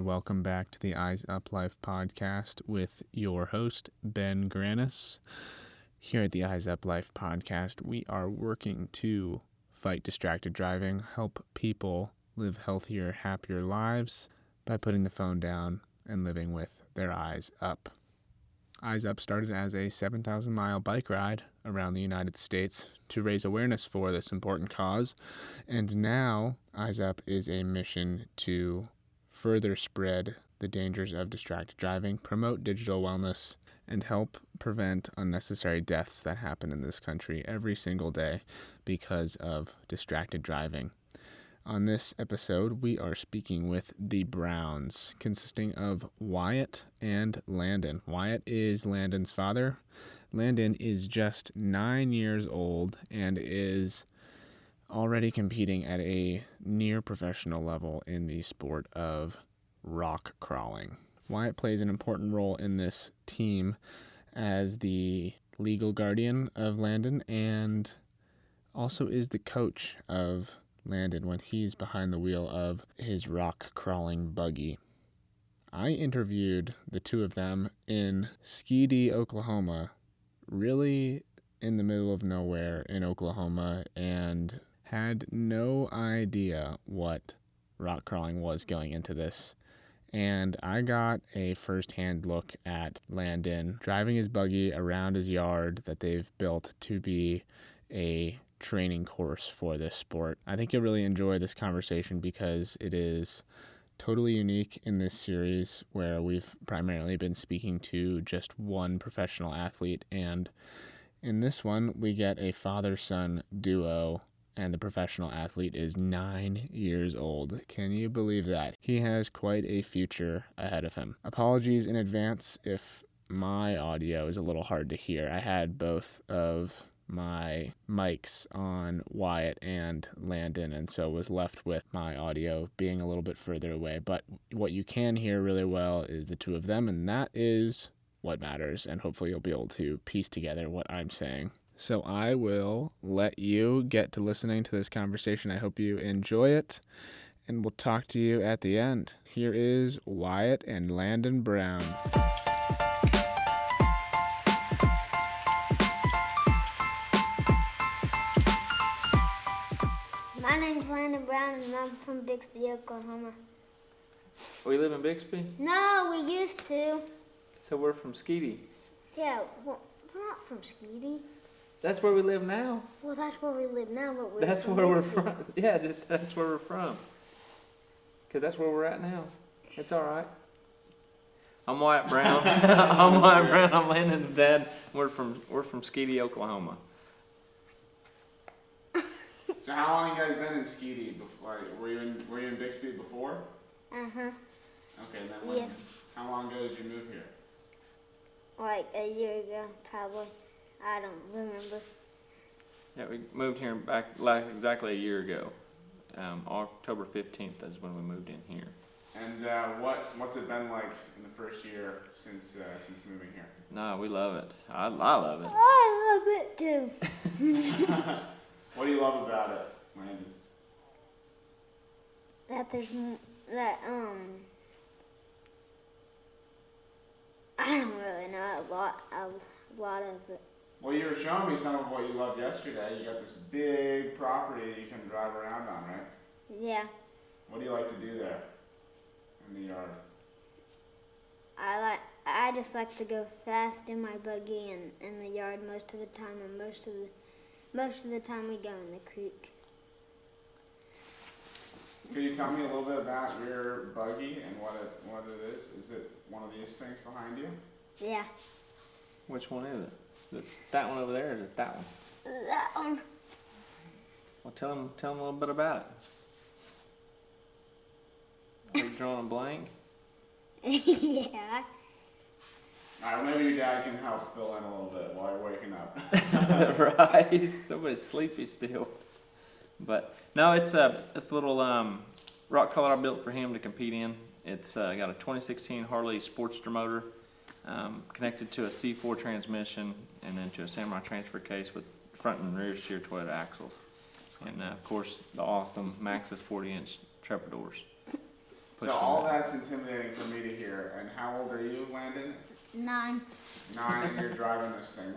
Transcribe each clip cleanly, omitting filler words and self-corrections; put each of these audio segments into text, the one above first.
and welcome back to the Eyes Up Life podcast with your host, Ben Granis. Here at the Eyes Up Life podcast, we are working to fight distracted driving, help people live healthier, happier lives by putting the phone down and living with their eyes up. Eyes Up started as a 7,000-mile bike ride around the United States to raise awareness for this important cause, and now Eyes Up is a mission to further spread the dangers of distracted driving, promote digital wellness, and help prevent unnecessary deaths that happen in this country every single day because of distracted driving. On this episode, we are speaking with the Browns, consisting of Wyatt and Landen. Wyatt is Landen's father. Landen is just 9 years old and is already competing at a near professional level in the sport of rock crawling. Wyatt plays an important role in this team as the legal guardian of Landen and also is the coach of Landen when he's behind the wheel of his rock crawling buggy. I interviewed the two of them in Skeety, Oklahoma, really in the middle of nowhere in Oklahoma, and had no idea what rock crawling was going into this. And I got a first-hand look at Landen driving his buggy around his yard that they've built to be a training course for this sport. I think you'll really enjoy this conversation because it is totally unique in this series where we've primarily been speaking to just one professional athlete, and in this one we get a father-son duo, and the professional athlete is 9 years old. Can you believe that? He has quite a future ahead of him. Apologies in advance if my audio is a little hard to hear. I had both of my mics on Wyatt and Landen, and so was left with my audio being a little bit further away. But what you can hear really well is the two of them, and that is what matters, and hopefully you'll be able to piece together what I'm saying. So I will let you get to listening to this conversation. I hope you enjoy it, and we'll talk to you at the end. Here is Wyatt and Landen Brown. My name's Landen Brown, and I'm from Bixby, Oklahoma. We live in Bixby? No, we used to. So we're from Skeety. Yeah, well, we're not from Skeety. That's where we live now. Well, that's where we live now, but we're That's from where we're Bixby. from. Yeah, just that's where we're from. Because that's where we're at now. It's all right. I'm Wyatt Brown. I'm Wyatt Brown. I'm Landen's dad. We're from Skeety, Oklahoma. So how long have you guys been in Skeety before? Were you in Bixby before? Uh-huh. Okay, and then Yeah. How long ago did you move here? Like a year ago, probably. I don't remember. Yeah, we moved here back like exactly a year ago. October 15th is when we moved in here. And what's it been like in the first year since moving here? No, we love it. I love it. I love it too. What do you love about it, Landen? That I don't really know a lot of it. Well, you were showing me some of what you loved yesterday. You got this big property that you can drive around on, right? Yeah. What do you like to do there in the yard? I just like to go fast in my buggy and in the yard most of the time, and most of the time we go in the creek. Could you tell me a little bit about your buggy and what it is? Is it one of these things behind you? Yeah. Which one is it? Is it that one over there, or is it that one? That one. Well, tell them a little bit about it. Are you drawing a blank? Yeah. All right, maybe your dad can help fill in a little bit while you're waking up. Right. Somebody's sleepy still. But no, it's a little rock crawler I built for him to compete in. It's got a 2016 Harley Sportster motor connected to a C4 transmission and then to a Samurai transfer case with front and rear steer Toyota axles. And of course the awesome Maxxis 40-inch trapdoors. push So them all back. that's intimidating for me to hear. And how old are you, Landon? 9. 9, and you're driving this thing.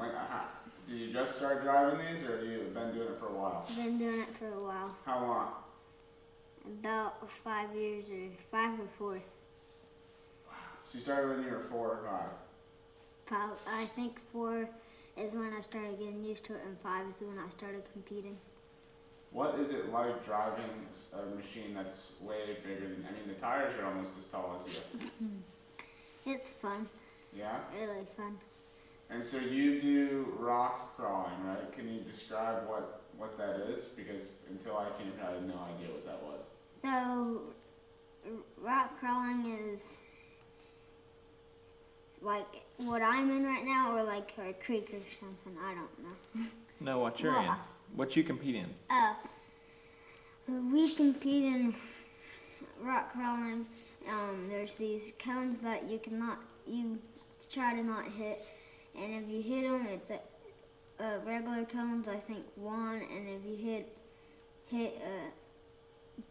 Did you just start driving these, or have you been doing it for a while? Been doing it for a while. How long? About 5 years or 5 or 4. So you started when you were 4 or 5. I think 4 is when I started getting used to it, and 5 is when I started competing. What is it like driving a machine that's way bigger than? I mean, the tires are almost as tall as you. It's fun, Yeah. really fun. And so you do rock crawling, right? Can you describe what that is? Because until I came here, I had no idea what that was. So, rock crawling is like what I'm in right now, or like a creek or something. I don't know. No, what you're in. What you compete in. We compete in rock crawling. There's these cones that you try to not hit, and if you hit them, it's regular cones. I think 1, and if you hit a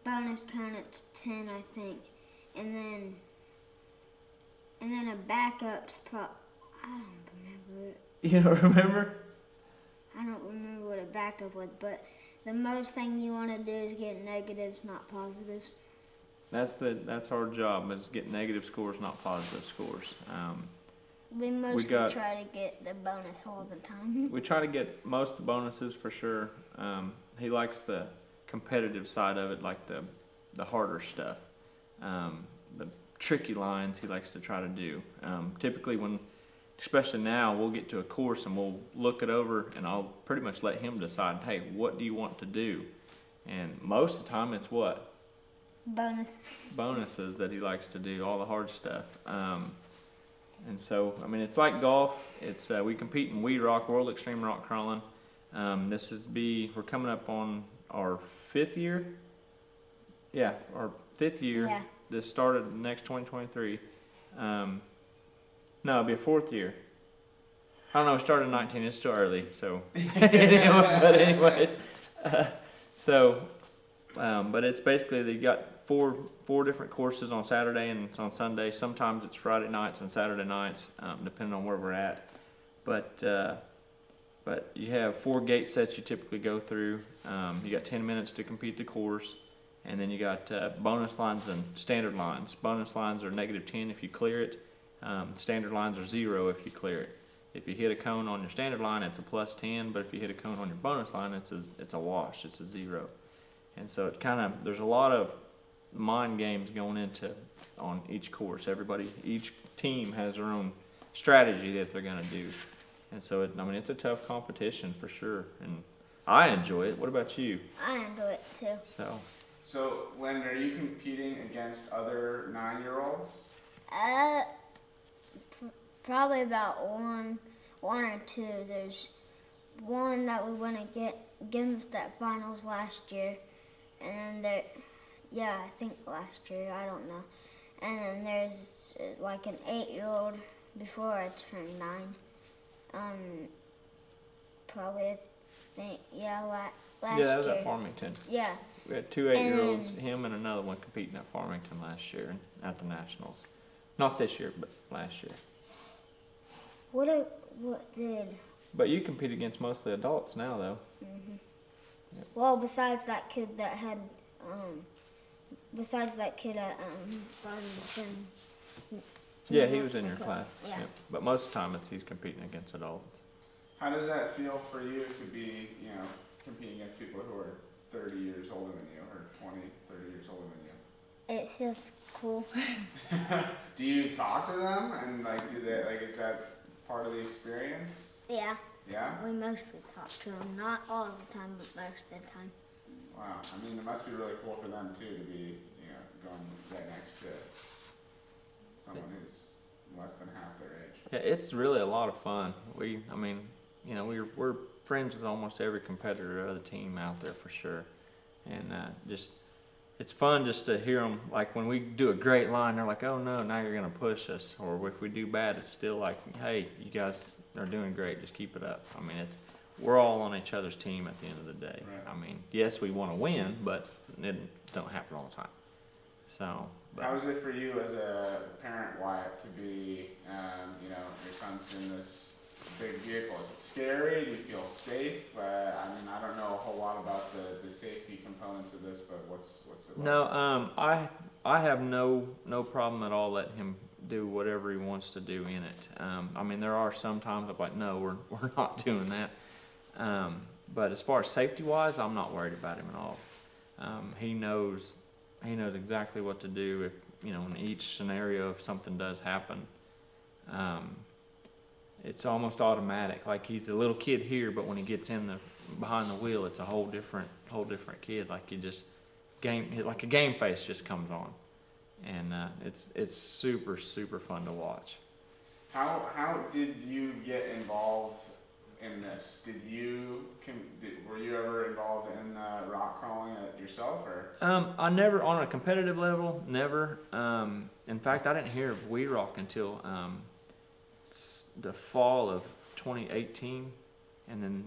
bonus cone, it's 10, I think, and then a backup's I don't remember it. You don't remember? I don't remember what a backup was, but the most thing you want to do is get negatives, not positives. That's our job, is get negative scores, not positive scores. We mostly try to get the bonus all the time. We try to get most of the bonuses for sure. He likes the competitive side of it, like the harder stuff. The tricky lines he likes to try to do. Typically especially now, we'll get to a course and we'll look it over, and I'll pretty much let him decide, hey, what do you want to do? And most of the time it's what? Bonuses that he likes to do, all the hard stuff. And so, I mean, it's like golf. It's we compete in Weed Rock, World Extreme Rock Crawling. We're coming up on our 5th year. Yeah, our 5th year. Yeah. This started next 2023. No, it'll be a 4th year. I don't know, it started in 19, it's still early, so. But anyways, but it's basically, they got four different courses on Saturday and it's on Sunday. Sometimes it's Friday nights and Saturday nights, depending on where we're at. But you have 4 gate sets you typically go through. You got 10 minutes to complete the course. And then you got bonus lines and standard lines. Bonus lines are -10 if you clear it. Standard lines are 0 if you clear it. If you hit a cone on your standard line, it's a +10, but if you hit a cone on your bonus line, it's a wash, it's a 0. And so there's a lot of mind games going into on each course. Each team has their own strategy that they're going to do. And so, it's a tough competition for sure. And I enjoy it. What about you? I enjoy it too. So, Landon, are you competing against other 9-year-olds? Probably about one or two. There's one that we went against at finals last year, and then I think last year, I don't know. And then there's like an 8-year-old before I turned 9. Probably I think last year. Yeah, that was at Farmington. Yeah. We had 2 8-year-olds, him and another one competing at Farmington last year at the Nationals. Not this year, but last year. What did? But you compete against mostly adults now, though. Mhm. Yep. Well, besides that kid at Farmington. Yeah, he was in your class. Yeah. Yep. But most of the time he's competing against adults. How does that feel for you to be, competing against people who are 30 years older than you, or 20, 30 years older than you? It feels cool. Do you talk to them, and is that part of the experience? Yeah. Yeah? We mostly talk to them, not all the time, but most of the time. Wow, it must be really cool for them too to be, going right next to someone who's less than half their age. Yeah, it's really a lot of fun. We're friends with almost every competitor of the team out there for sure, and it's fun just to hear them. Like when we do a great line, they're like, "Oh no, now you're gonna push us," or if we do bad, it's still like, "Hey, you guys are doing great. Just keep it up." We're all on each other's team at the end of the day. Right. Yes, we want to win, but it don't happen all the time. So, but How is it for you as a parent, Wyatt, to be, your son's in this big vehicle? Is it scary? Do you feel safe? I mean, I don't know a whole lot about the safety components of this, but what's it like? no, I have no problem at all letting him do whatever he wants to do in it. I mean, there are some times I'm like, no, we're not doing that. But as far as safety wise, I'm not worried about him at all. He knows exactly what to do if, in each scenario, if something does happen. It's almost automatic. Like, he's a little kid here, but when he gets behind the wheel, it's a whole different kid. Like, like a game face just comes on, and it's super, super fun to watch. How did you get involved in this? Were you ever involved in rock crawling yourself, or? I never, on a competitive level, never. In fact, I didn't hear of We Rock until the fall of 2018, and then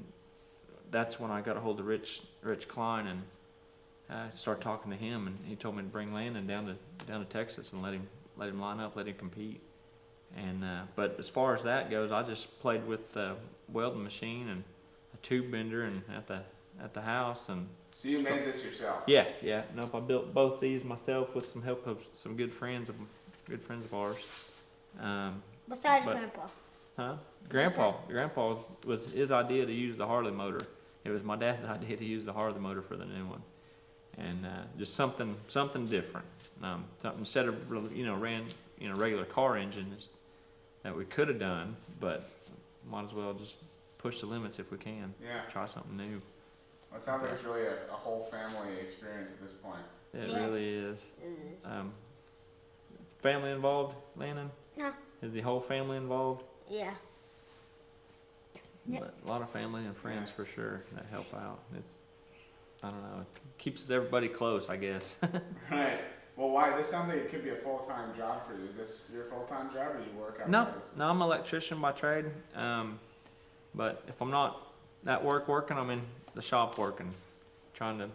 that's when I got a hold of Rich Klein and started talking to him, and he told me to bring Landen down to Texas and let him line up, let him compete. And but as far as that goes, I just played with the welding machine and a tube bender and at the house. And so you made this yourself? Yeah. Nope, I built both these myself with some help of some good friends of ours. Besides Grandpa. Huh? Grandpa was his idea to use the Harley motor. It was my dad's idea to use the Harley motor for the new one, and just something different. Something instead of ran regular car engines that we could have done, but might as well just push the limits if we can. Yeah. Try something new. Well, it sounds like it's really a whole family experience at this point. It Yes. really is. It is. Family involved, Landen? No. Is the whole family involved? Yeah. Yep. But a lot of family and friends for sure that help out. I don't know, it keeps everybody close, I guess. Right. Well, why? This sounds like it could be a full-time job for you. Is this your full-time job, or you work outside? No, I'm an electrician by trade. But if I'm not at work working, I'm in the shop working, trying to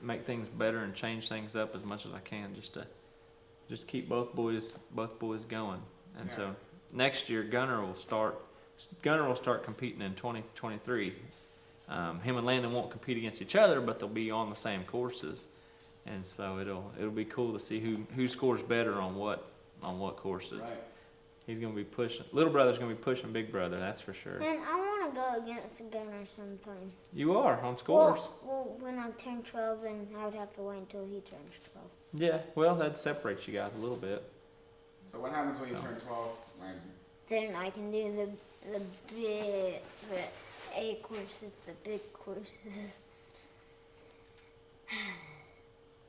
make things better and change things up as much as I can, just to keep both boys going. And Yeah. so next year, Gunner will start competing in 2023. Him and Landen won't compete against each other, but they'll be on the same courses, and so it'll be cool to see who scores better on what courses. Right. He's gonna be pushing. Little brother's gonna be pushing big brother, that's for sure. And I want to go against a Gunner sometime. You are on scores. Well, when I turn 12, then I would have to wait until he turns 12. Yeah, well, that separates you guys a little bit. So what happens when you So. turn 12, Landon? Then I can do the A courses, the big courses.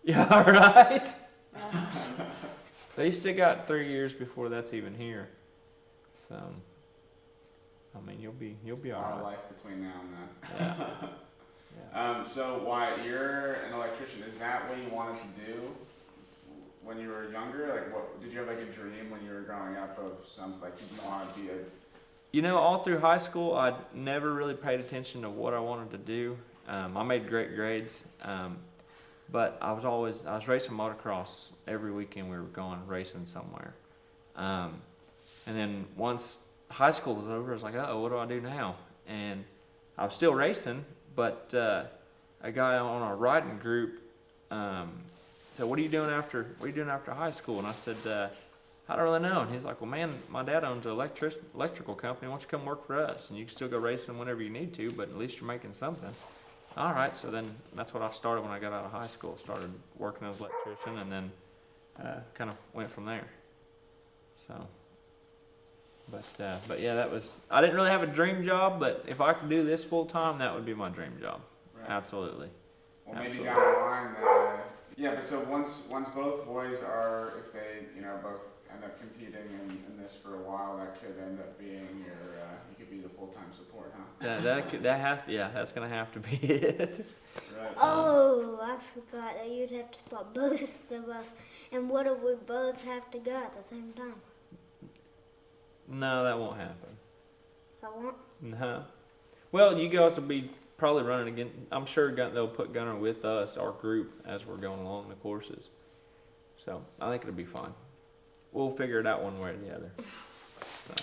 Yeah, all right. But you still got 3 years before that's even here. So, I mean, you'll be A all lot of right. life between now and then. Yeah. Yeah. So Wyatt, you're an electrician. Is that what you wanted to do when you were younger? Like, what did you have like a dream when you were growing up of something? Like, did you want to be All through high school, I never really paid attention to what I wanted to do. I made great grades, but I was racing motocross every weekend. We were going racing somewhere, and then once high school was over, I was like, oh, what do I do now? And I was still racing, but a guy on our riding group said, what are you doing after high school? And I said, I don't really know. And he's like, well, man, my dad owns an electrical company. Why don't you come work for us? And you can still go racing whenever you need to, but at least you're making something. All right, so then that's what I started when I got out of high school. Started working as an electrician, and then kind of went from there. So, but yeah, I didn't really have a dream job, but if I could do this full time, that would be my dream job. right? Absolutely. Well, maybe Absolutely. down the line. Yeah, but so once both boys are, if they both end up competing in this for a while, that could end up being you could be the full-time support, huh? That's gonna have to be it. Right. Oh, I forgot that you'd have to spot both of us. And what if we both have to go at the same time? No, that won't happen. I won't. No. Well, you guys will be probably running again. I'm sure they'll put Gunner with us, our group, as we're going along the courses. So I think it'll be fun. We'll figure it out one way or the other. So.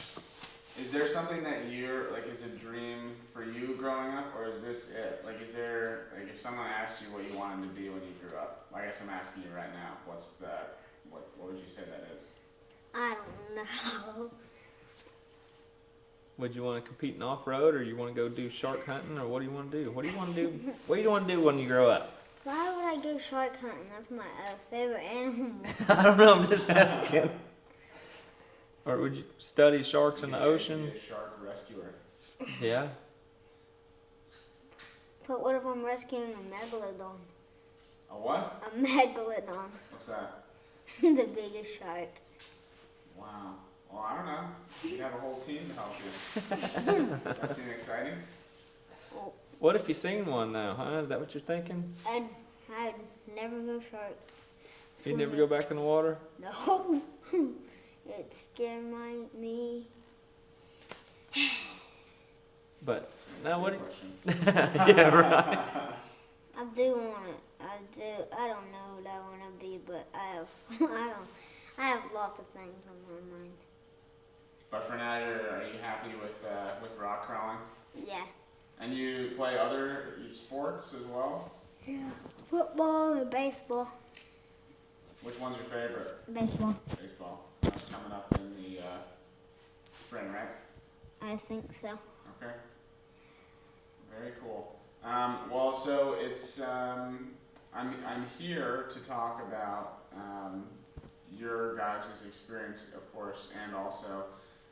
Is there something that you're, like, is a dream for you growing up, or is this it? Like, is there, like, if someone asked you what you wanted to be when you grew up, I guess I'm asking you right now, what would you say that is? I don't know. Would you want to compete in off-road, or you want to go do shark hunting, or what do you want to do? What do you want to do? What do you want to do when you grow up? Why would I go shark hunting? That's my favorite animal. I don't know. I'm just asking. Or would you study sharks in the Be ocean? a shark rescuer. Yeah. But what if I'm rescuing a megalodon? A what? A megalodon. What's that? The biggest shark. Wow. Well, I don't know. You have a whole team to help you. That seems exciting. What if you seen one now, huh? Is that what you're thinking? I'd never go shark. You'd never go back in the water? No. It scared me. But, now what do you... Question. Yeah, right. I do want it. I don't know what I want to be, but I have lots of things on my mind. But for now, are you happy with rock crawling? Yeah. And you play other sports as well? Yeah. Football or baseball. Which one's your favorite? Baseball. Baseball. That's coming up in the spring, right? I think so. Okay. Very cool. Well, so it's I'm here to talk about your guys' experience, of course, and also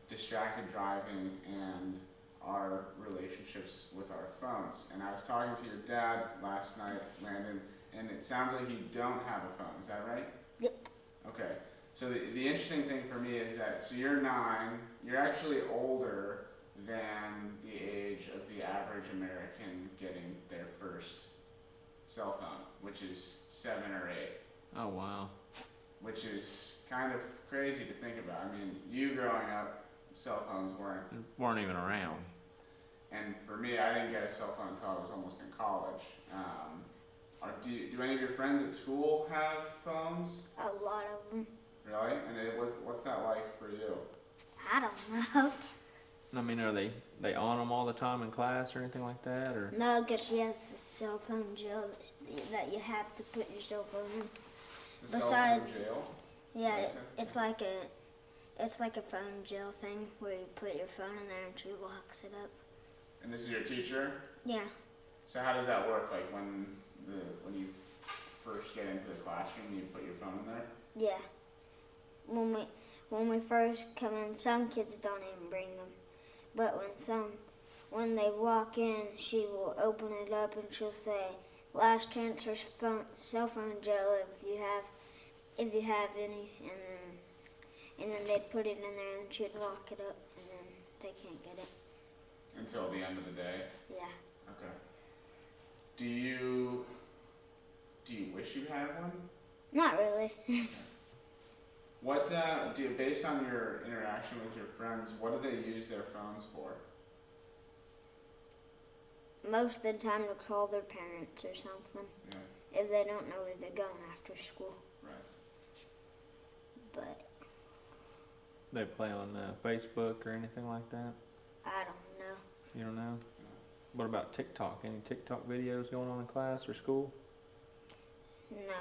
distracted driving and our relationships with our phones. And I was talking to your dad last night, Landen, and it sounds like you don't have a phone. Is that right? Yep. Okay. So the interesting thing for me is that, so you're 9, you're actually older than the age of the average American getting their first cell phone, which is 7 or 8. Oh, wow. Which is kind of crazy to think about. I mean, you growing up, cell phones Weren't even around. and for me, I didn't get a cell phone until I was almost in college. Do any of your friends at school have phones? A lot of them. Really? And what's that like for you? I don't know. I mean, are they on them all the time in class or anything like that, or? No, because she has the cell phone jail that you have to put your cell phone in. The Besides- cell phone jail? Yeah, What is it? it's like a phone jail thing where you put your phone in there and she locks it up. And this is your teacher? Yeah. So how does that work? Like when you first get into the classroom, you put your phone in there? Yeah. When we first come in, some kids don't even bring them. But when they walk in, she will open it up and she'll say, "Last chance for cell phone jail if you have any," and then they'd put it in there and she'd lock it up and then they can't get it. Until the end of the day? Yeah. Okay. Do you wish you had one? Not really. What based on your interaction with your friends, what do they use their phones for? Most of the time to call their parents or something Yeah. if they don't know where they're going after school. Right. But They play on Facebook or anything like that? I don't know. You don't know? What about TikTok? Any TikTok videos going on in class or school? No.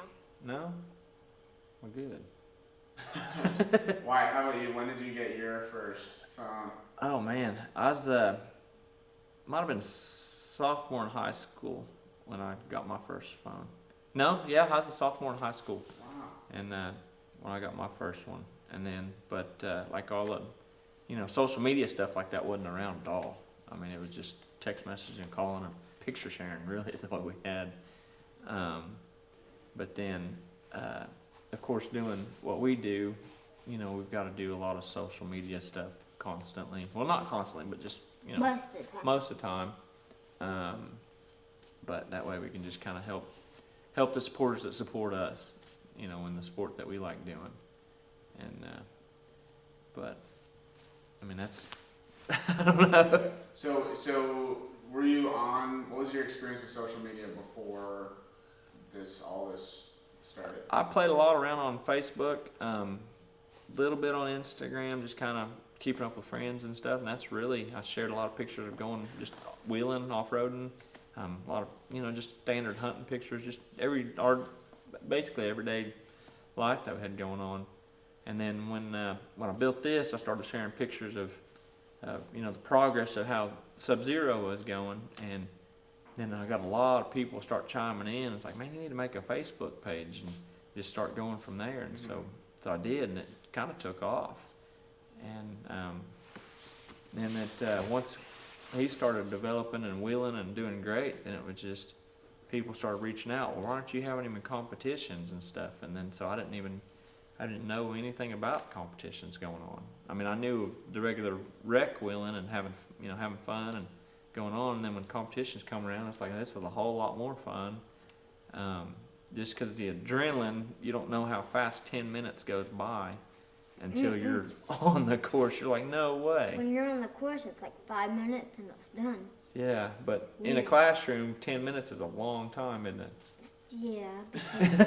No? Well, good. Why? How about you? When did you get your first phone? Oh man, I was might have been sophomore in high school when I got my first phone. No, yeah, I was a sophomore in high school, Wow. and when I got my first one, and then like all the, social media stuff like that wasn't around at all. I mean, it was just text messaging, calling, and picture sharing. Really, is what we had. But then, of course, doing what we do, we've got to do a lot of social media stuff constantly. Well, not constantly, but just Most of the time. most of the time. But that way we can just kind of help the supporters that support us, in the sport that we like doing. And but I mean that's I don't know. So were you on? What was your experience with social media before all this started? I played a lot around on Facebook, little bit on Instagram, just kind of keeping up with friends and stuff. And that's really, I shared a lot of pictures of going, just wheeling, off-roading, a lot of, just standard hunting pictures, just basically everyday life that we had going on. And then when I built this, I started sharing pictures of, the progress of how Sub-Zero was going. And then I got a lot of people start chiming in. It's like, man, you need to make a Facebook page and just start going from there. And so I did, and it kind of took off. And then once he started developing and wheeling and doing great, then it was just people started reaching out. Well, why aren't you having him in competitions and stuff? And then so I didn't know anything about competitions going on. I mean, I knew the regular rec wheeling and having fun and going on. And then when competitions come around, it's like, this is a whole lot more fun. Just because the adrenaline, you don't know how fast 10 minutes goes by until you're on the course. You're like, no way. When you're on the course, it's like 5 minutes and it's done. Yeah, but in a classroom, 10 minutes is a long time, isn't it? Yeah, because,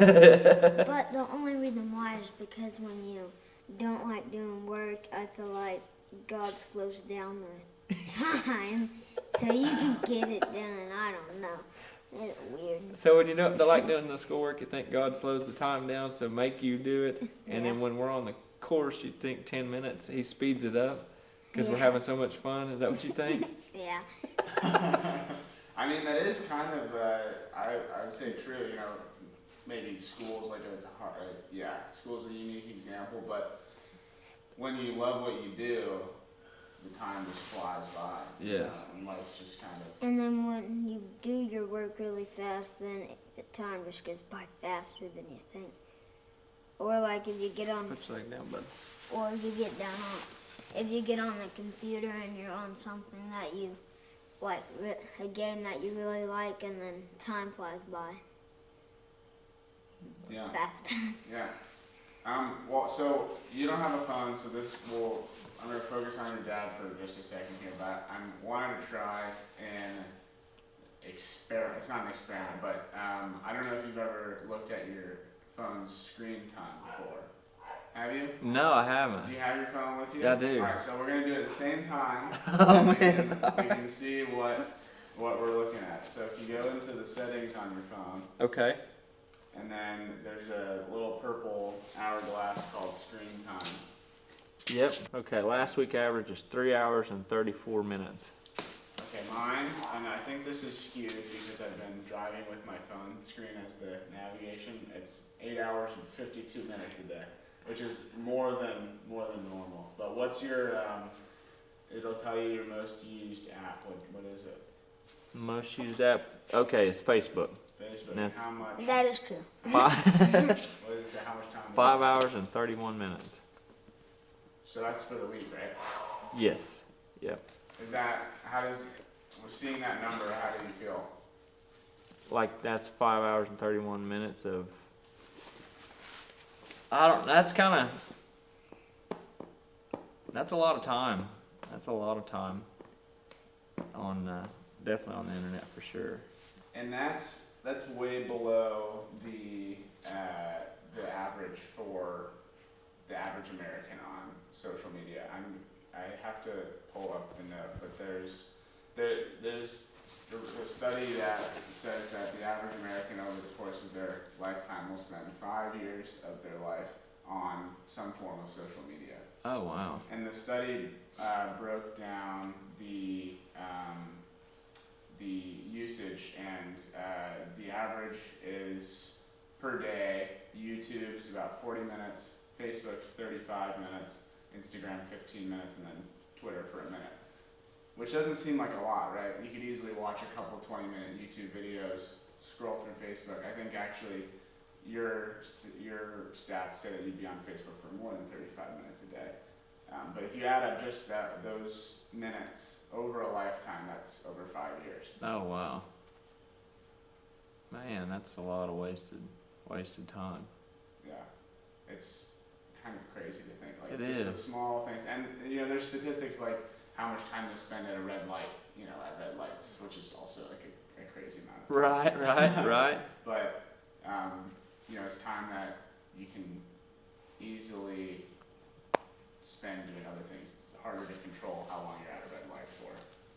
but the only reason why is because when you don't like doing work, I feel like God slows down the time so you can get it done. I don't know. It's weird. So when you don't like doing the schoolwork, you think God slows the time down so make you do it. And then when we're on the course, you think 10 minutes, he speeds it up because we're having so much fun. Is that what you think? Yeah. I mean, that is kind of, I would say true, maybe school's like school's a unique example, but when you love what you do, the time just flies by. Yes. And life's just kind of. And then when you do your work really fast, then the time just goes by faster than you think. Or like if you get on. Put your leg down, bud. Or if you get on the computer and you're on something that you like, a game that you really like, and then time flies by. Yeah. Fast. Yeah. Well, so you don't have a phone, so I'm going to focus on your dad for just a second here, but I'm wanting to try an experiment. It's not an experiment, but I don't know if you've ever looked at your phone's screen time before. Have you? No, I haven't. Do you have your phone with you? Yeah, I do. All right, so we're going to do it at the same time. Oh, we man. can see what we're looking at. So if you go into the settings on your phone, Okay. and then there's a little purple hourglass called screen time. Yep. Okay, last week average is 3 hours and 34 minutes. Okay, mine, and I think this is skewed because I've been driving with my phone screen as the navigation. It's 8 hours and 52 minutes a day, which is more than normal. But what's your, it'll tell you your most used app. What is it? Most used app? Okay, it's Facebook. Facebook. That's- How much? That is true. Five, What is it? How much time? 5 hours and 31 minutes. So that's for the week, right? Yes. Yep. We're seeing that number, how do you feel? Like that's 5 hours and 31 minutes of. That's a lot of time. That's a lot of time on, definitely on the internet for sure. And that's way below the average for the average American on social media. I have to pull up the note, but there's a study that says that the average American over the course of their lifetime will spend 5 years of their life on some form of social media. Oh wow. And the study broke down the usage, and the average is per day. YouTube is about 40 minutes, Facebook's 35 minutes, Instagram 15 minutes, and then Twitter for a minute. Which doesn't seem like a lot, right? You could easily watch a couple 20-minute YouTube videos, scroll through Facebook. I think actually your stats say that you'd be on Facebook for more than 35 minutes a day. But if you add up just those minutes over a lifetime, that's over 5 years. Oh wow. Man, that's a lot of wasted time. Yeah, it's kind of crazy to think. Like It just the is. small things, and there's statistics like how much time you spend at a red light, at red lights, which is also like a crazy amount of time. Right. But it's time that you can easily spend doing other things. It's harder to control how long you're at a red light for.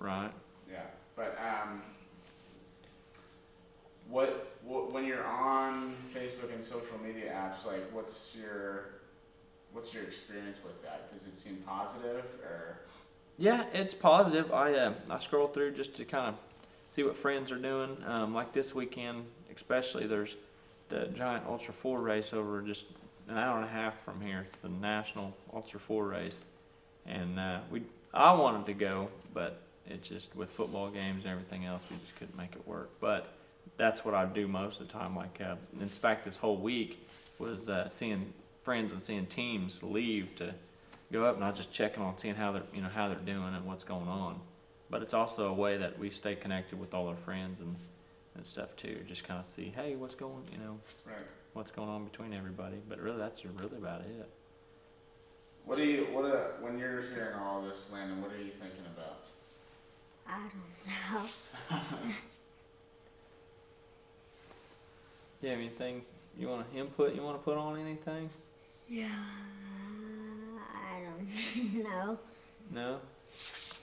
Right. Yeah, but when you're on Facebook and social media apps, like what's your experience with that? Does it seem positive or? Yeah, it's positive. I scroll through just to kind of see what friends are doing. Like this weekend, especially, there's the giant Ultra 4 race over just an hour and a half from here. It's the National Ultra 4 race, and I wanted to go, but it just with football games and everything else, we just couldn't make it work. But that's what I do most of the time. Like in fact, this whole week was seeing friends and seeing teams leave to go up, and I was just checking on seeing how they're doing and what's going on. But it's also a way that we stay connected with all our friends and stuff too. Just kind of see, hey, what's going on between everybody. But really, that's really about it. When you're hearing all this, Landon, what are you thinking about? I don't know. You have anything you want to input? You want to put on anything? Yeah, I don't know. No?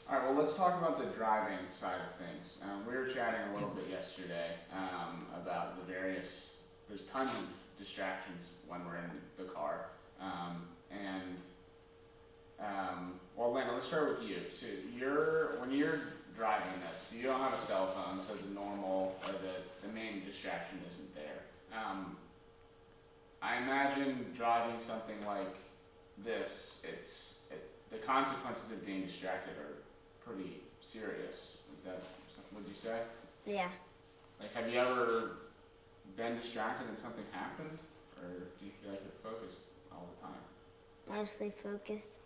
All right, well, let's talk about the driving side of things. We were chatting a little bit yesterday about there's tons of distractions when we're in the car. Well, Lana, let's start with you. So when you're driving this, you don't have a cell phone, so the main distraction isn't there. I imagine driving something like this, the consequences of being distracted are pretty serious. Would you say? Yeah. Like, have you ever been distracted and something happened? Or do you feel like you're focused all the time? Mostly focused.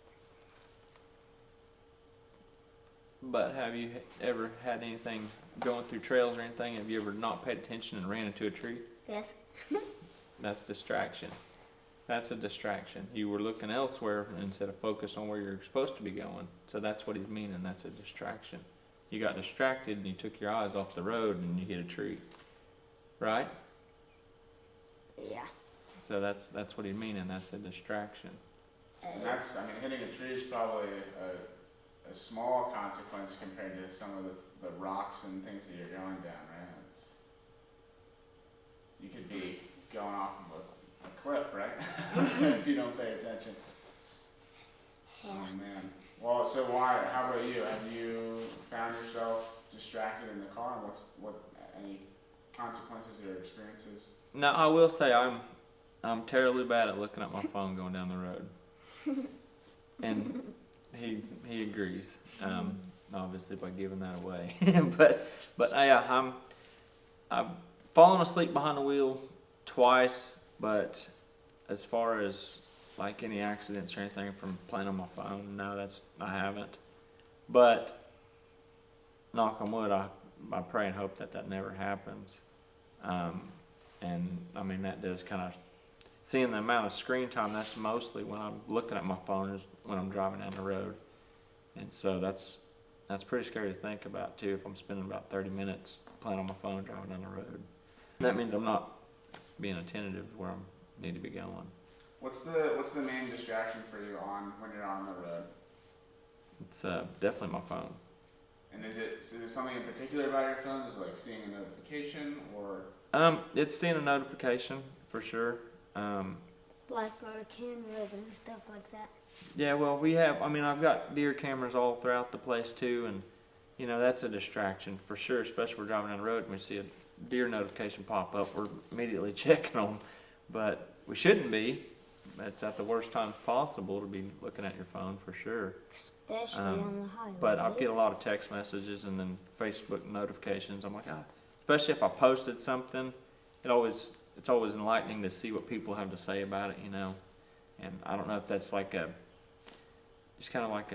But have you ever had anything going through trails or anything? Have you ever not paid attention and ran into a tree? Yes. That's distraction. That's a distraction. You were looking elsewhere instead of focus on where you're supposed to be going. So that's what he's meaning. That's a distraction. You got distracted and you took your eyes off the road and you hit a tree. Right? Yeah. So that's what he's meaning. That's a distraction. And hitting a tree is probably a small consequence compared to some of the rocks and things that you're going down, right? You could be going off of a cliff, right? If you don't pay attention. Yeah. Oh man. Well, so Wyatt, how about you? Have you found yourself distracted in the car? And any consequences or experiences? No, I will say I'm terribly bad at looking at my phone going down the road, and he agrees. Obviously by giving that away, but yeah, I've fallen asleep behind the wheel twice, but as far as like any accidents or anything from playing on my phone, no, I haven't. But knock on wood, I pray and hope that never happens. And I mean, that does kind of, seeing the amount of screen time, that's mostly when I'm looking at my phone is when I'm driving down the road. And so that's pretty scary to think about too, if I'm spending about 30 minutes playing on my phone driving down the road. That means I'm not being attentive where I need to be going. What's the main distraction for you when you're on the road? It's definitely my phone. And is it something in particular about your phone? Is it like seeing a notification or? It's seeing a notification for sure. Like our cameras and stuff like that. Yeah, well, I've got deer cameras all throughout the place too, and that's a distraction for sure, especially when we're driving down the road and we see a deer notification pop up, we're immediately checking them, but we shouldn't be. It's at the worst times possible to be looking at your phone for sure. Especially on the highway. But I get a lot of text messages and then Facebook notifications. I'm like, especially if I posted something, it's always enlightening to see what people have to say about it, And I don't know if that's just kind of like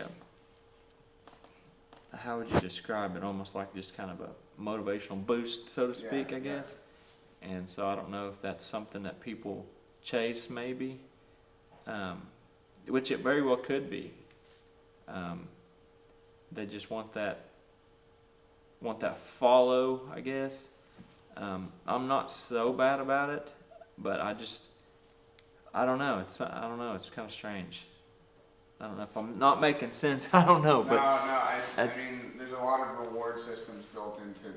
how would you describe it? Almost like just kind of a motivational boost, so to speak, I guess. And so I don't know if that's something that people chase, maybe, which it very well could be. They just want that follow, I guess. I'm not so bad about it, But I don't know. It's kind of strange. I don't know if I'm not making sense. I don't know, but I mean, there's a lot of reward systems built into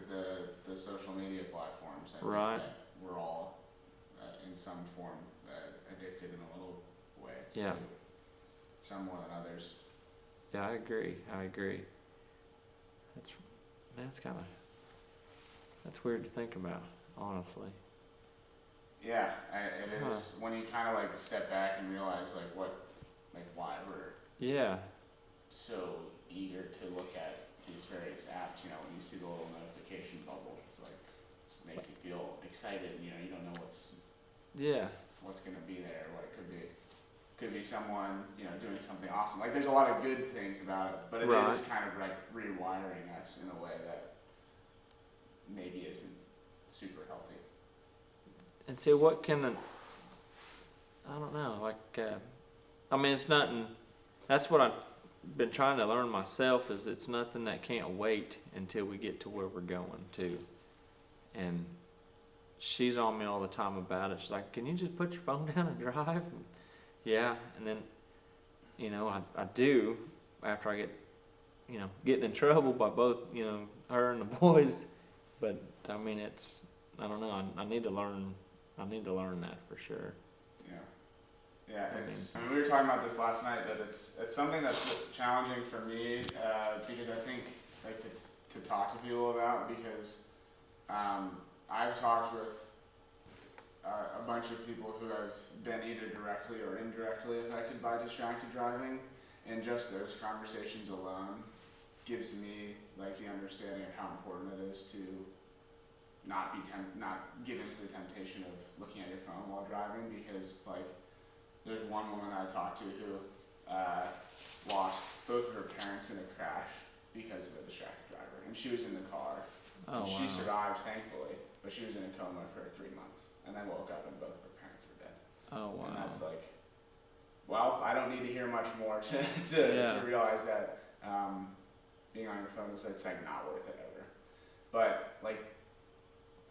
the social media platforms. I think Right. that we're all in some form addicted in a little way. Yeah. To some more than others. Yeah, I agree. That's weird to think about, honestly. Yeah, it is when you kind of like step back and realize why we're Yeah. so eager to look at these various apps. You know, when you see the little notification bubble, it's like it makes you feel excited. You know, you don't know what's going to be there. What it could be someone, you know, doing something awesome. Like there's a lot of good things about it, but it is kind of like rewiring us in a way that maybe isn't super healthy. And so what can I don't know, I mean, it's nothing, that's what I've been trying to learn myself, is it's nothing that can't wait until we get to where we're going to. And she's on me all the time about it. She's like, can you just put your phone down and drive? And yeah, and then, you know, I do after I get, you know, getting in trouble by both, you know, her and the boys. But I mean, I don't know, I need to learn that for sure. Yeah, I mean, we were talking about this last night, that it's something that's challenging for me because I think like to talk to people about, because I've talked with a bunch of people who have been either directly or indirectly affected by distracted driving, and just those conversations alone gives me like the understanding of how important it is to not give into the temptation of looking at your phone while driving, because like there's one woman I talked to who lost both of her parents in a crash because of a distracted driver, and she was in the car. Oh, She wow. survived, thankfully, but she was in a coma for 3 months, and then woke up and both of her parents were dead. Oh, wow. And that's like, well, I don't need to hear much more to realize that being on your phone is like not worth it ever. But like,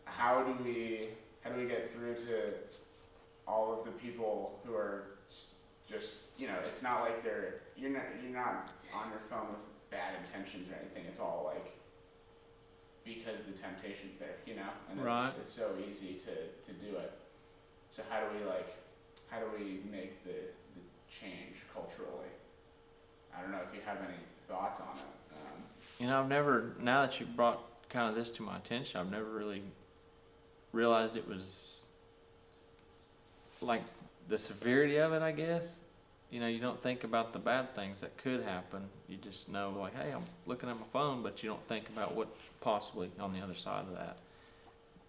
how do we get through to all of the people who are just, you know, it's not like you're not on your phone with bad intentions or anything. It's all like because the temptation's there, you know, and it's so easy to do it. So how do we make the change culturally? I don't know if you have any thoughts on it. You know, now that you brought kind of this to my attention, I've never really realized it was like the severity of it, I guess. You know, you don't think about the bad things that could happen. You just know, like, hey, I'm looking at my phone, but you don't think about what possibly on the other side of that,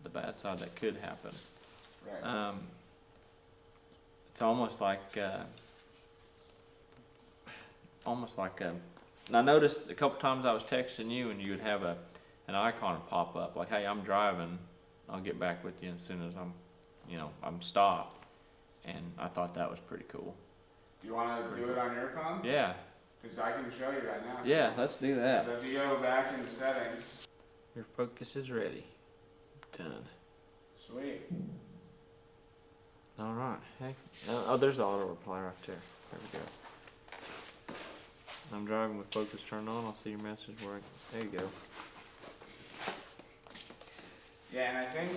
the bad side that could happen. Right. It's almost like I noticed a couple times I was texting you and you would have an icon pop up like, hey, I'm driving, I'll get back with you as soon as I'm stopped. And I thought that was pretty cool. Do you want to do it on your phone? Yeah. Because I can show you right now. Yeah, let's do that. So if you go back into settings. Your focus is ready. Done. Sweet. All right. Hey. Oh, there's the auto reply right there. There we go. I'm driving with focus turned on. I'll see your message work. There you go. Yeah, and I think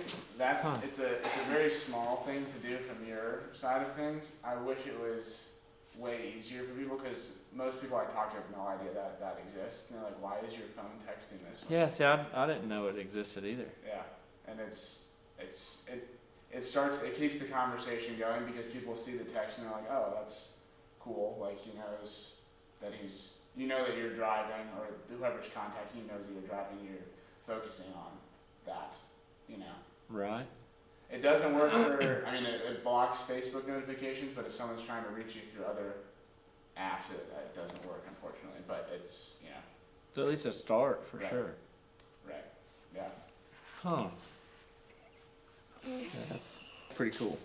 it's a very small thing to do from your side of things. I wish it was way easier for people, because most people I talk to have no idea that exists. And they're like, why is your phone texting this way? Yeah, see, I didn't know it existed either. Yeah, and it keeps the conversation going, because people see the text and they're like, oh, that's cool. Like, he knows that that you're driving, or whoever's contacting you knows that you're driving. You're focusing on that, you know. Right. It doesn't work it blocks Facebook notifications, but if someone's trying to reach you through other apps, it doesn't work, unfortunately. But it's, you know. So at least a start, for Right. sure. Right, yeah. Huh. Yeah, that's pretty cool.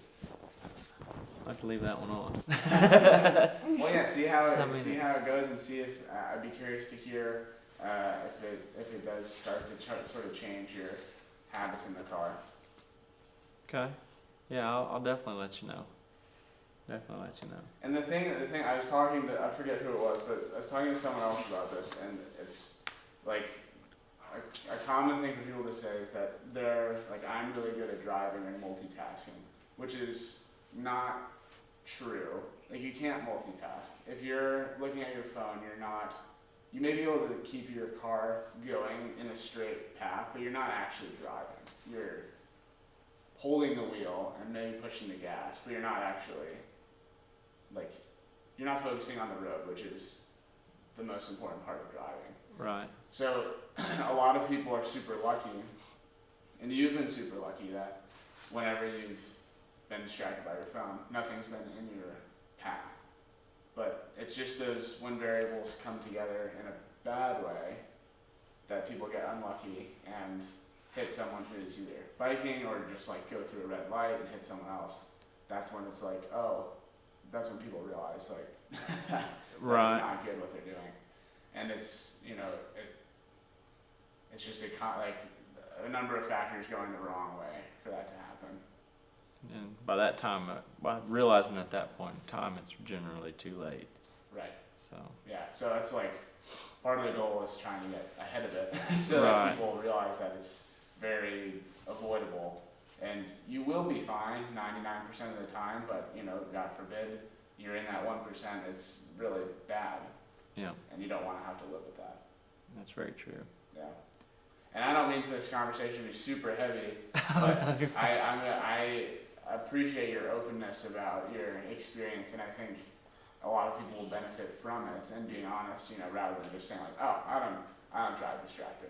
I'll have to leave that one on. Well, yeah, see how it goes, and see if, I'd be curious to hear if it does start to sort of change your habits in the car. Okay. Yeah, I'll definitely let you know. Definitely let you know. And the thing, I was talking to, I forget who it was, but I was talking to someone else about this, and it's like a common thing for people to say is that they're like, I'm really good at driving and multitasking, which is not true. Like, you can't multitask. If you're looking at your phone, you may be able to keep your car going in a straight path, but you're not actually driving. You're holding the wheel and maybe pushing the gas, but you're not actually, like, you're not focusing on the road, which is the most important part of driving. Right. So a lot of people are super lucky, and you've been super lucky that whenever you've been distracted by your phone, nothing's been in your path. But it's just those when variables come together in a bad way that people get unlucky and hit someone who's either biking or just like go through a red light and hit someone else. That's when it's like, oh, that's when people realize like that Right. it's not good what they're doing. And it's, you know, it's just like a number of factors going the wrong way for that to happen. And by that time, by realizing at that point in time, it's generally too late. Right. So. Yeah. So that's like part of the goal is trying to get ahead of it so Right. that people realize that it's very avoidable. And you will be fine 99% of the time, but, you know, God forbid, you're in that 1%, it's really bad. Yeah. And you don't want to have to live with that. That's very true. Yeah. And I don't mean for this conversation to be super heavy, but I appreciate your openness about your experience, and I think a lot of people will benefit from it and being honest, you know, rather than just saying like, oh, I don't drive distracted.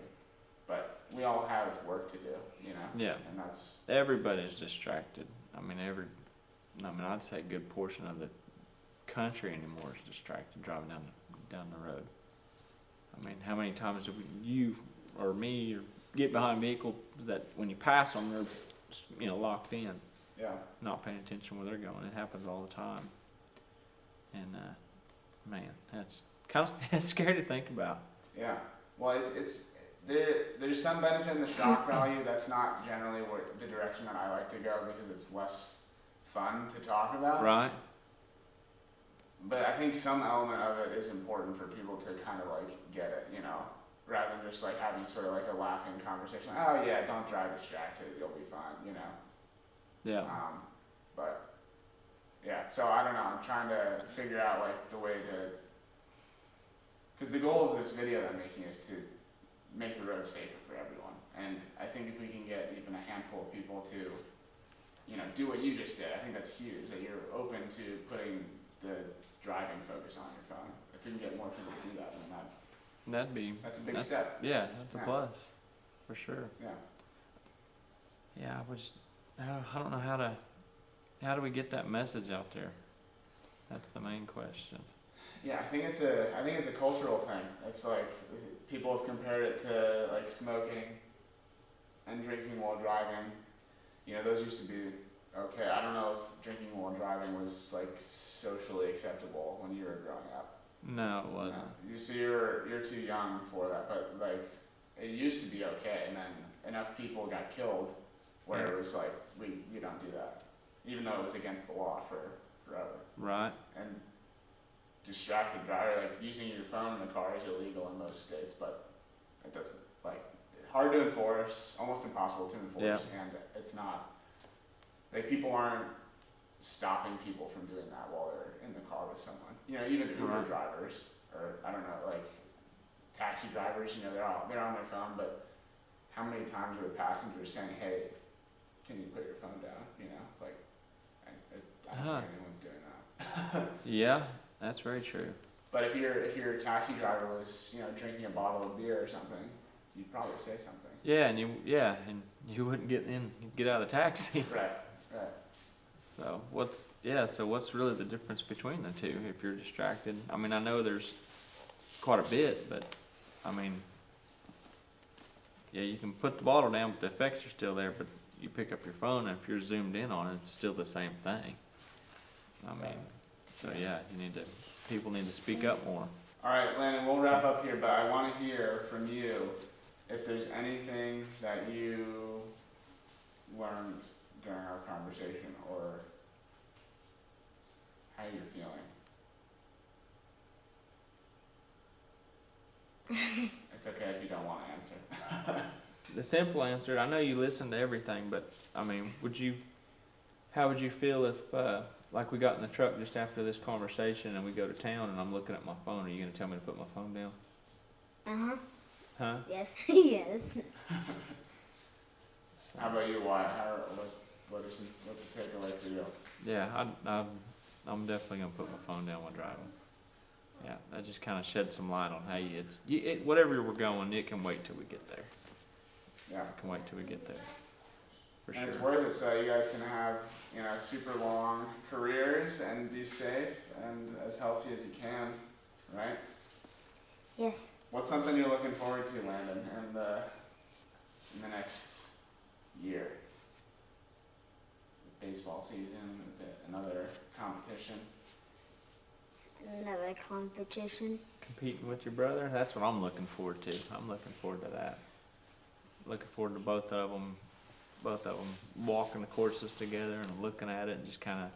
But we all have work to do, you know. Yeah. And that's Everybody's distracted. I'd say a good portion of the country anymore is distracted driving down the road. I mean, how many times do you or me or get behind a vehicle that when you pass them, they're, you know, locked in, yeah. not paying attention where they're going. It happens all the time. And man, that's kind of it's scary to think about. Yeah. Well, there's some benefit in the shock value. That's not generally the direction that I like to go because it's less fun to talk about. Right. But I think some element of it is important for people to kind of like get it, you know, rather than just like having sort of like a laughing conversation. Oh yeah, don't drive distracted, you'll be fine, you know. Yeah. But yeah, so I don't know. I'm trying to figure out like the way to, because the goal of this video that I'm making is to make the road safer for everyone. And I think if we can get even a handful of people to, you know, do what you just did, I think that's huge. That you're open to putting the driving focus on your phone. If we can get more people to do that, then that's a big step. Yeah, that's a Yeah. plus, for sure. Yeah. Yeah, I don't know how do we get that message out there? That's the main question. Yeah, I think it's a cultural thing. It's like people have compared it to like smoking and drinking while driving. You know, those used to be okay. I don't know if drinking while driving was like socially acceptable when you were growing up. No, it wasn't. No. So you're too young for that, but like it used to be okay, and then enough people got killed where it was like you don't do that, even though it was against the law forever. Right. And distracted driver, like using your phone in the car is illegal in most states, but it doesn't, like, hard to enforce, almost impossible to enforce, and it's not, like, people aren't stopping people from doing that while they're in the car with someone. You know, even Uber drivers, or I don't know, like, taxi drivers, you know, they're on their phone, but how many times are the passengers saying, hey, can you put your phone down, you know, like, I don't think anyone's doing that. Yeah. That's very true. But if your taxi driver was, you know, drinking a bottle of beer or something, you'd probably say something. Yeah, and you wouldn't get out of the taxi. Right. So what's really the difference between the two if you're distracted? I mean, I know there's quite a bit, but I mean, yeah, you can put the bottle down, but the effects are still there. But you pick up your phone, and if you're zoomed in on it, it's still the same thing. I mean. So yeah, people need to speak up more. All right, Landon, we'll wrap up here, but I want to hear from you if there's anything that you learned during our conversation It's okay if you don't want to answer. The simple answer, I know you listen to everything, but I mean, how would you feel if, like we got in the truck just after this conversation and we go to town and I'm looking at my phone, are you gonna tell me to put my phone down? Uh-huh. Huh? Yes. Yes. How about you, Wyatt? What's the takeaway for you? Yeah, I'm definitely gonna put my phone down while driving. Yeah, that just kind of shed some light on how whatever we're going, it can wait till we get there. Yeah. It can wait till we get there. For And it's sure. worth it so you guys can have, super long careers and be safe and as healthy as you can, right? Yes. What's something you're looking forward to, Landen, in the next year? Baseball season, is it another competition? Another competition. Competing with your brother, that's what I'm looking forward to. I'm looking forward to that. Looking forward to both of them walking the courses together and looking at it and just kind of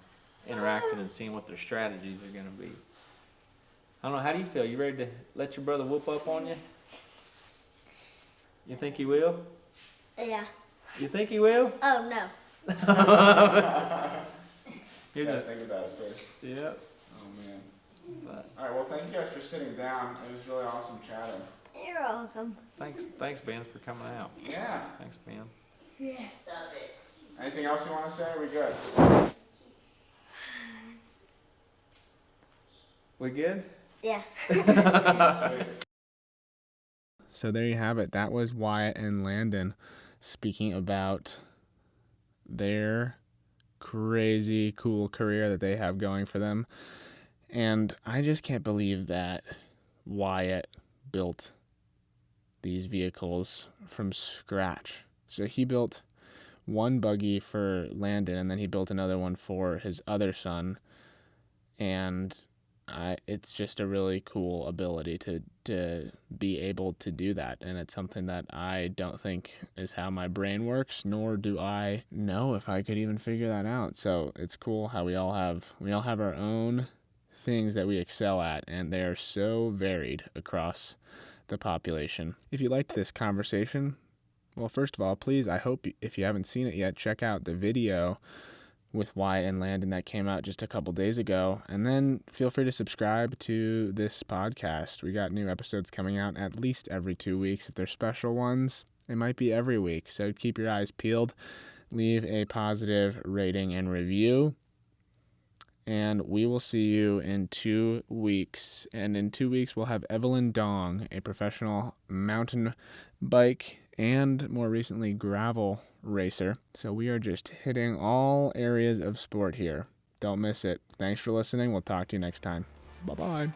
interacting and seeing what their strategies are going to be. I don't know, how do you feel? You ready to let your brother whoop up on you? You think he will? Yeah. You think he will? Oh, no. You're Yeah, just, think about it first. yeah. Oh, man. But All right, well, thank you guys for sitting down. It was really awesome chatting. You're welcome. thanks Ben for coming out. Yeah. Thanks Ben. Yeah. Anything else you want to say? Are we good? We good? Yeah. So there you have it. That was Wyatt and Landen speaking about their crazy cool career that they have going for them. And I just can't believe that Wyatt built these vehicles from scratch. So he built one buggy for Landen, and then he built another one for his other son. And it's just a really cool ability to be able to do that. And it's something that I don't think is how my brain works, nor do I know if I could even figure that out. So it's cool how we all have our own things that we excel at, and they are so varied across the population. If you liked this conversation, well, first of all, please, I hope if you haven't seen it yet, check out the video with Wyatt and Landen that came out just a couple days ago. And then feel free to subscribe to this podcast. We got new episodes coming out at least every 2 weeks. If they're special ones, it might be every week. So keep your eyes peeled. Leave a positive rating and review. And we will see you in 2 weeks. And in 2 weeks, we'll have Evelyn Dong, a professional mountain bike and more recently gravel racer. So we are just hitting all areas of sport here. Don't miss it. Thanks for listening. We'll talk to you next time. Bye-bye.